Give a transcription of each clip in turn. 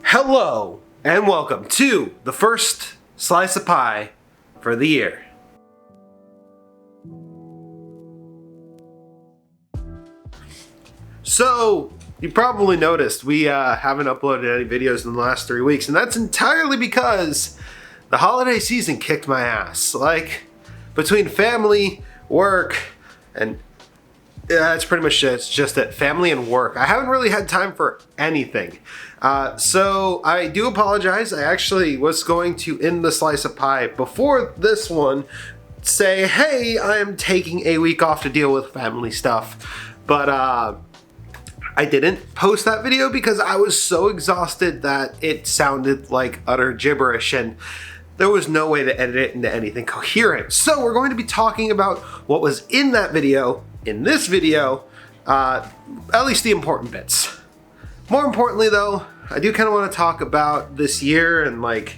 Hello and welcome to the first slice of pie for the year. So, you probably noticed we haven't uploaded any videos in the last 3 weeks, and that's entirely because the holiday season kicked my ass. Like, between family, work, and that's pretty much it. It's just that family and work. I haven't really had time for anything. So I do apologize. I actually was going to end the slice of pie before this one, say, hey, I am taking a week off to deal with family stuff. But I didn't post that video because I was so exhausted that it sounded like utter gibberish and there was no way to edit it into anything coherent. So we're going to be talking about what was in that video, in this video, at least the important bits. More importantly though, I do kind of want to talk about this year and like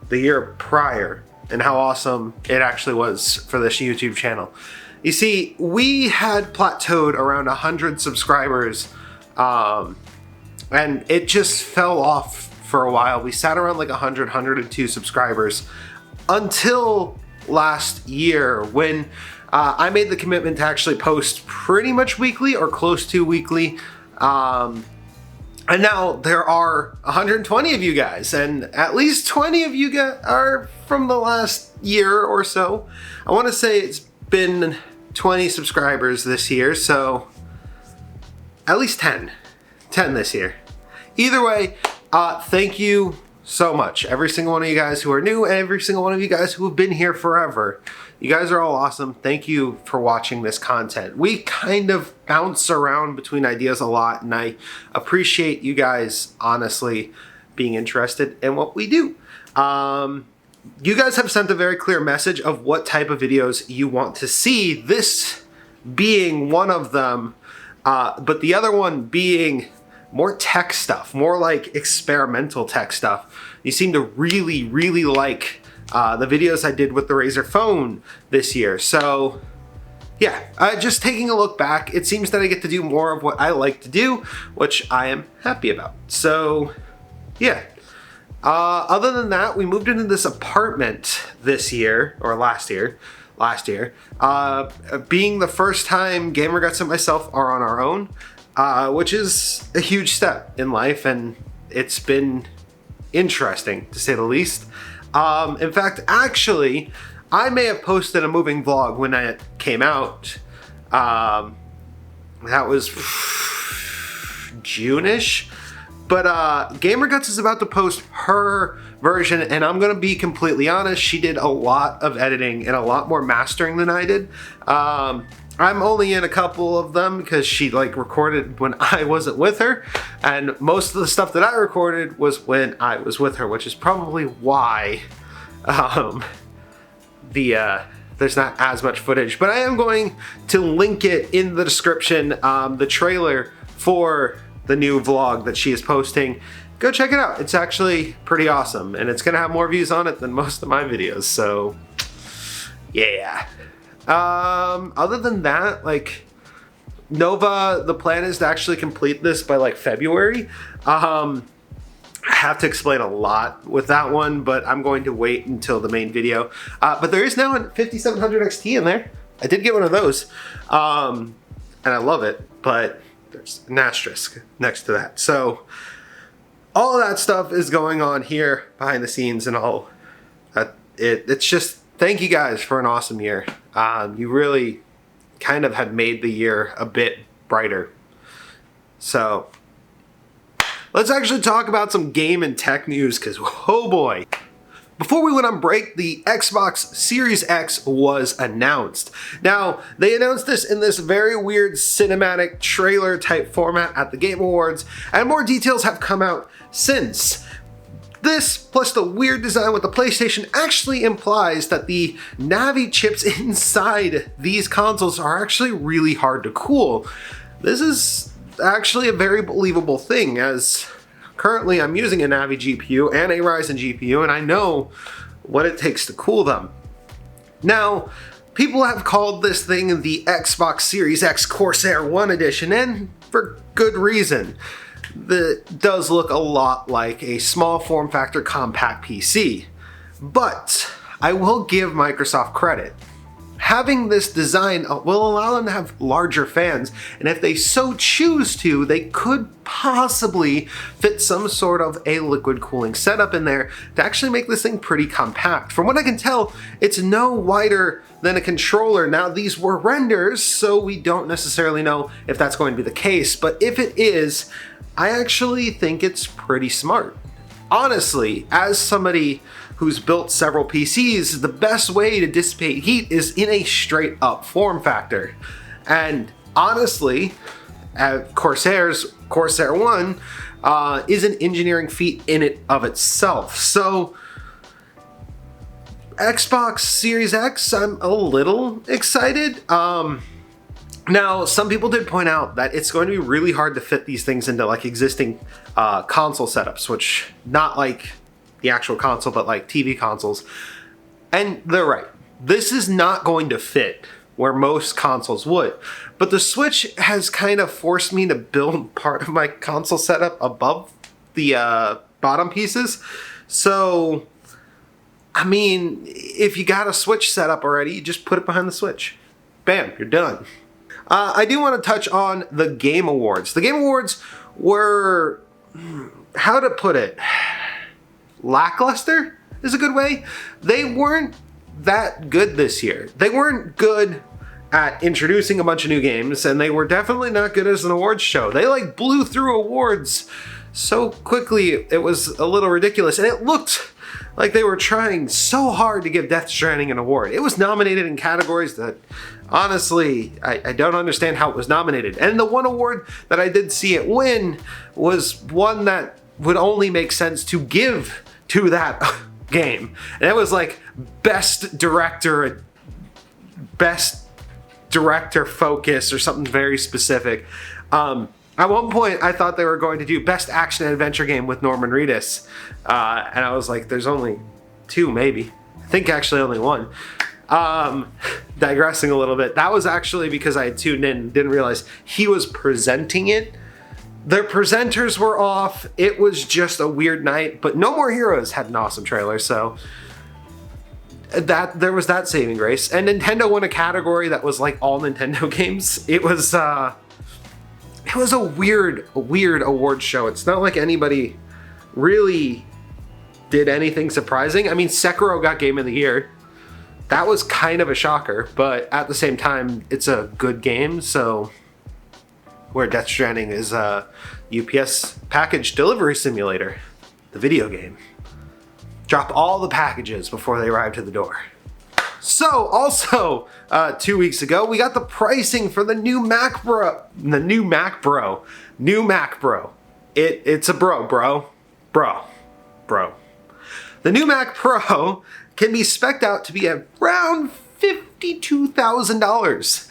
the year prior and how awesome it actually was for this YouTube channel. You see, we had plateaued around 100 subscribers and it just fell off for a while. We sat around like 100, 102 subscribers until last year when I made the commitment to actually post pretty much weekly or close to weekly. And now there are 120 of you guys, and at least 20 of you guys are from the last year or so. I want to say it's been 20 subscribers this year, so at least 10 this year. Either way, thank you so much. Every single one of you guys who are new and every single one of you guys who have been here forever. You guys are all awesome. Thank you for watching this content. We kind of bounce around between ideas a lot, and I appreciate you guys honestly being interested in what we do. You guys have sent a very clear message of what type of videos you want to see, this being one of them, but the other one being more tech stuff, more like experimental tech stuff. You seem to really, really like the videos I did with the Razer phone this year. So yeah, just taking a look back, it seems that I get to do more of what I like to do, which I am happy about. So yeah. Other than that, we moved into this apartment this year, or last year, being the first time GamerButs and myself are on our own, which is a huge step in life, and it's been interesting to say the least. In fact, actually, I may have posted a moving vlog when it came out. That was June-ish. But GamerButs is about to post her version, and I'm gonna be completely honest, she did a lot of editing and a lot more mastering than I did. I'm only in a couple of them because she like recorded when I wasn't with her, and most of the stuff that I recorded was when I was with her, which is probably why there's not as much footage. But I am going to link it in the description, the trailer for the new vlog that she is posting. Go check it out. It's actually pretty awesome, and it's gonna have more views on it than most of my videos, so yeah. Other than that, like Nova, the plan is to actually complete this by like February. I have to explain a lot with that one, but I'm going to wait until the main video. But there is now a 5700 XT in there. I did get one of those, and I love it, but there's an asterisk next to that. So all of that stuff is going on here behind the scenes, and all that. It's just, thank you guys for an awesome year. You really kind of had made the year a bit brighter. So let's actually talk about some game and tech news, because oh boy. Before we went on break, the Xbox Series X was announced. Now, they announced this in this very weird cinematic trailer type format at the Game Awards, and more details have come out since. This, plus the weird design with the PlayStation, actually implies that the Navi chips inside these consoles are actually really hard to cool. This is actually a very believable thing, as currently I'm using a Navi GPU and a Ryzen GPU, and I know what it takes to cool them. Now, people have called this thing the Xbox Series X Corsair 1 Edition, and for good reason. that does look a lot like a small form factor compact PC. But I will give Microsoft credit. Having this design will allow them to have larger fans, and if they so choose to, they could possibly fit some sort of a liquid cooling setup in there to actually make this thing pretty compact. From what I can tell, it's no wider than a controller. Now, these were renders, so we don't necessarily know if that's going to be the case, but if it is, I actually think it's pretty smart. Honestly, as somebody who's built several PCs, the best way to dissipate heat is in a straight up form factor. And honestly, Corsair 1 is an engineering feat in it of itself. So Xbox Series X, I'm a little excited. Now, some people did point out that it's going to be really hard to fit these things into like existing console setups, which not like the actual console, but like TV consoles. And they're right. This is not going to fit where most consoles would. But the Switch has kind of forced me to build part of my console setup above the bottom pieces. So, I mean, if you got a Switch set up already, you just put it behind the Switch. Bam, you're done. I do want to touch on the Game Awards. The Game Awards were, how to put it, lackluster is a good way. They weren't that good this year. They weren't good at introducing a bunch of new games, and they were definitely not good as an awards show. They like blew through awards so quickly, it was a little ridiculous, and it looked like they were trying so hard to give Death Stranding an award. It was nominated in categories that, honestly, I don't understand how it was nominated. And the one award that I did see it win was one that would only make sense to give to that game. And it was like best director focus or something very specific. At one point, I thought they were going to do best action and adventure game with Norman Reedus. And I was like, there's only two, maybe. I think actually only one. Digressing a little bit. That was actually because I had tuned in and didn't realize he was presenting it. Their presenters were off. It was just a weird night, but No More Heroes had an awesome trailer, so that there was that saving grace. And Nintendo won a category that was like all Nintendo games. It was a weird award show. It's not like anybody really did anything surprising. I mean, Sekiro got Game of the Year. That was kind of a shocker, but at the same time, it's a good game, so where Death Stranding is a UPS package delivery simulator, the video game. Drop all the packages before they arrive to the door. So, also, 2 weeks ago, we got the pricing for the new Mac Pro. It's a bro. The new Mac Pro can be spec'd out to be around $52,000.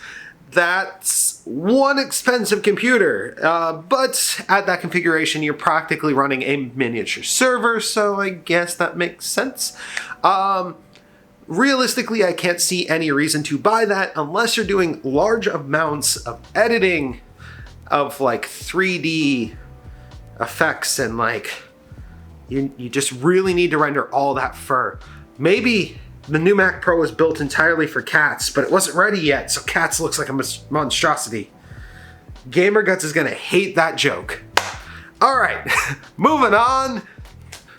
That's one expensive computer, but at that configuration, you're practically running a miniature server, so I guess that makes sense. Realistically, I can't see any reason to buy that unless you're doing large amounts of editing of like 3D effects and like you just really need to render all that fur. Maybe the new Mac Pro was built entirely for cats, but it wasn't ready yet, so cats looks like a monstrosity. GamerButs is gonna hate that joke. All right, moving on.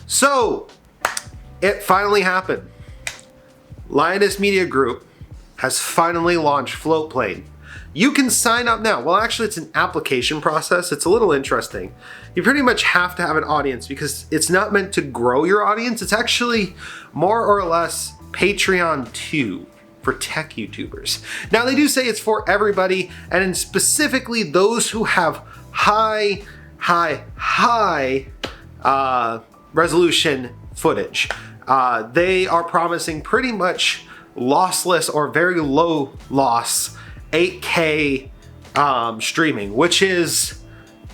So, it finally happened. Lioness Media Group has finally launched Floatplane. You can sign up now. Well, actually, it's an application process. It's a little interesting. You pretty much have to have an audience because it's not meant to grow your audience. It's actually more or less Patreon 2 for tech YouTubers. Now, they do say it's for everybody, and specifically those who have high resolution footage. They are promising pretty much lossless or very low loss 8K streaming, which is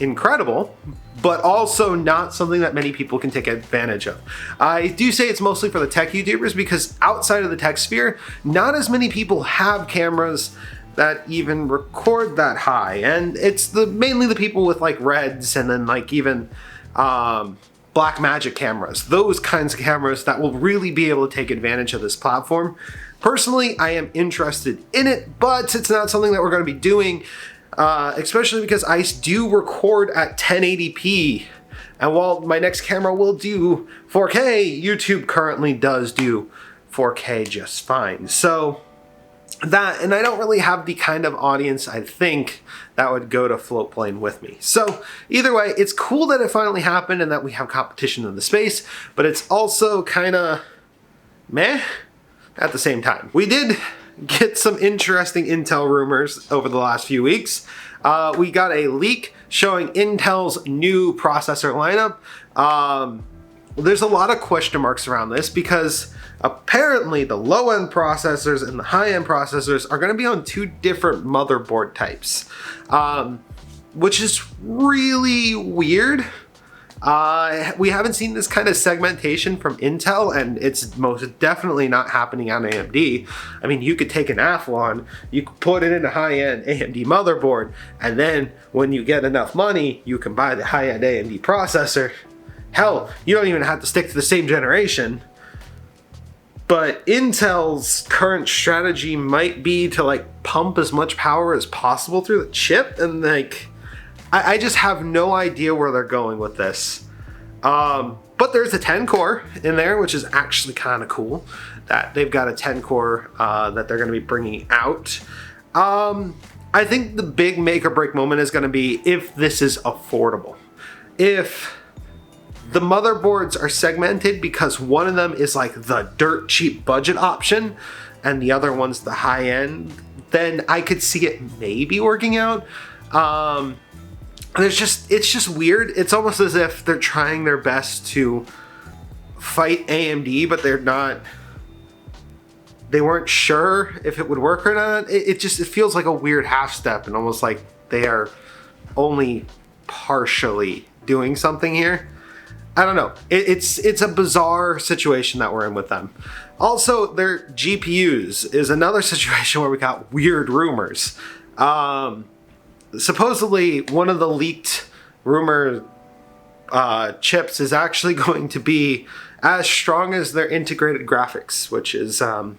incredible, but also not something that many people can take advantage of. I do say it's mostly for the tech YouTubers because outside of the tech sphere, not as many people have cameras that even record that high, and it's mainly the people with like Reds and then like even black magic cameras, those kinds of cameras that will really be able to take advantage of this platform. Personally, I am interested in it, but it's not something that we're going to be doing, especially because I do record at 1080p. And while my next camera will do 4K, YouTube currently does do 4K just fine. So that, and I don't really have the kind of audience I think that would go to Floatplane with me. So either way, it's cool that it finally happened and that we have competition in the space, but it's also kind of meh at the same time. We did get some interesting Intel rumors over the last few weeks. We got a leak showing Intel's new processor lineup. There's a lot of question marks around this because apparently the low-end processors and the high-end processors are going to be on two different motherboard types, which is really weird. We haven't seen this kind of segmentation from Intel, and it's most definitely not happening on AMD. I mean, you could take an Athlon, you could put it in a high-end AMD motherboard, and then when you get enough money, you can buy the high-end AMD processor. Hell, you don't even have to stick to the same generation. But Intel's current strategy might be to like pump as much power as possible through the chip, and like I just have no idea where they're going with this. But there's a 10 core in there, which is actually kind of cool that they've got a 10 core that they're going to be bringing out. I think the big make or break moment is going to be if this is affordable. If the motherboards are segmented because one of them is like the dirt cheap budget option and the other one's the high end, then I could see it maybe working out. It's just weird. It's almost as if they're trying their best to fight AMD, but they weren't sure if it would work or not. It feels like a weird half step and almost like they are only partially doing something here. I don't know. It's a bizarre situation that we're in with them. Also, their GPUs is another situation where we got weird rumors. Supposedly, one of the leaked rumor chips is actually going to be as strong as their integrated graphics, which is, I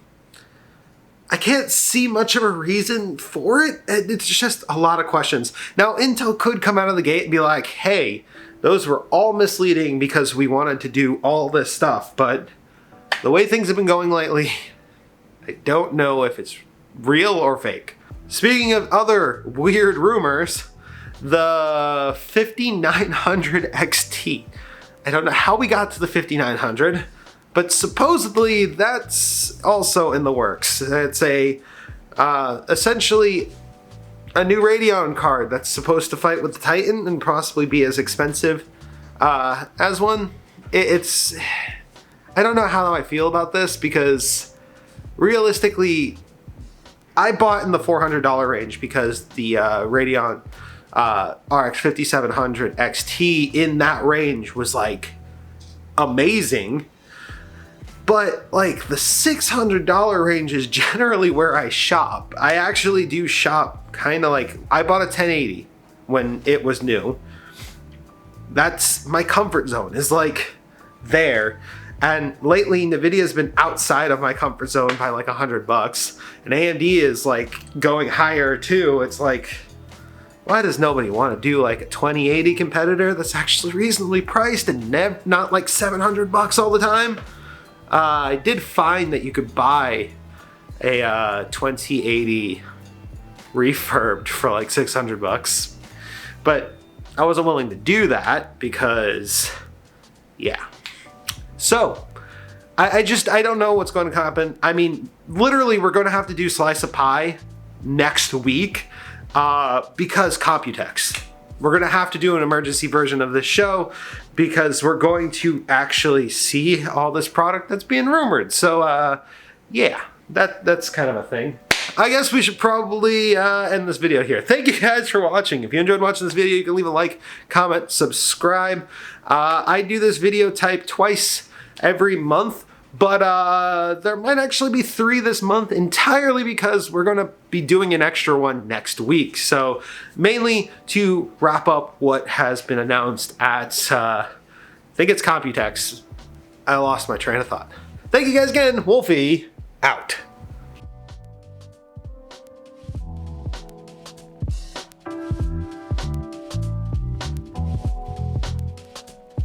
can't see much of a reason for it. It's just a lot of questions. Now, Intel could come out of the gate and be like, hey, those were all misleading because we wanted to do all this stuff, but the way things have been going lately, I don't know if it's real or fake. Speaking of other weird rumors, the 5900 XT. I don't know how we got to the 5900, but supposedly that's also in the works. It's essentially a new Radeon card that's supposed to fight with the Titan and possibly be as expensive as one. I don't know how I feel about this because realistically, I bought in the $400 range because the Radeon RX 5700 XT in that range was like amazing. But like the $600 range is generally where I shop. I actually do shop kind of like, I bought a 1080 when it was new. That's my comfort zone, is like there. And lately Nvidia's been outside of my comfort zone by like $100. And AMD is like going higher too. It's like, why does nobody want to do like a 2080 competitor that's actually reasonably priced and not like $700 all the time? I did find that you could buy a 2080 refurbed for like $600, but I wasn't willing to do that because, yeah. So, I don't know what's going to happen. I mean, literally, we're going to have to do Slice of Pie next week because Computex. We're going to have to do an emergency version of this show because we're going to actually see all this product that's being rumored. So, yeah, that's kind of a thing. I guess we should probably end this video here. Thank you guys for watching. If you enjoyed watching this video, you can leave a like, comment, subscribe. I do this video type twice every month, But there might actually be 3 this month, entirely because we're going to be doing an extra one next week. So mainly to wrap up what has been announced at, I think it's Computex. I lost my train of thought. Thank you guys again. Wolfie, out.